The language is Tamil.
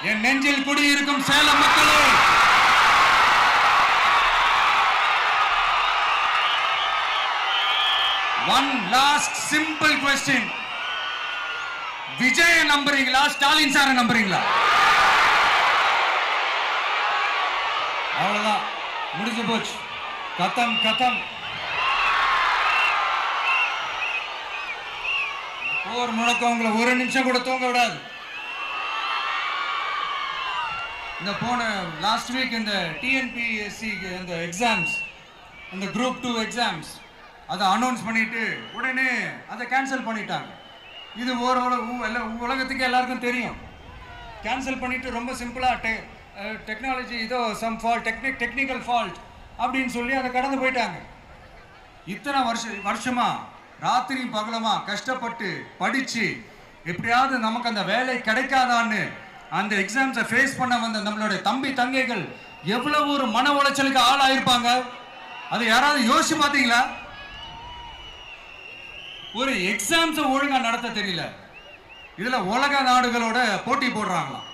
என் நெஞ்சில் குடியிருக்கும் சேலம் மக்களே, one last simple question. Vijay நம்புறீங்களா, ஸ்டாலின் சார நம்புறீங்களா? அவ்வளவுதான், முடிஞ்சு போச்சு. கதம் கதம். போர் முழக்கம் உங்களை ஒரு நிமிஷம் கூட தூங்க விடாது. இந்த போன லாஸ்ட் வீக் இந்த டிஎன்பிஎஸ்சி இந்த எக்ஸாம்ஸ், இந்த குரூப் 2 எக்ஸாம்ஸ் அதை அனௌன்ஸ் பண்ணிட்டு உடனே அதை கேன்சல் பண்ணிட்டாங்க. இது உலகத்துக்கு எல்லாருக்கும் தெரியும். கேன்சல் பண்ணிட்டு ரொம்ப சிம்பிளாக டெக்னாலஜி ஏதோ சம் ஃபால்ட், டெக்னிக்கல் ஃபால்ட் அப்படின்னு சொல்லி அதை கடந்து போயிட்டாங்க. இத்தனை வருஷமா ராத்திரி பகலமா கஷ்டப்பட்டு படிச்சு எப்படியாவது நமக்கு அந்த வேலை கிடைக்காதான்னு அந்த எக்ஸாம்ஸை ஃபேஸ் பண்ண வந்த நம்மளுடைய தம்பி தங்கைகள் எவ்வளவு ஒரு மன உளைச்சலுக்கு ஆளாயிருப்பாங்க. அதை யாராவது யோசிச்சு பார்த்தீங்களா? ஒரு எக்ஸாம்ஸை ஒழுங்கா நடத்த தெரியல, இதுல உலக நாடுகளோட போட்டி போடுறாங்களாம்.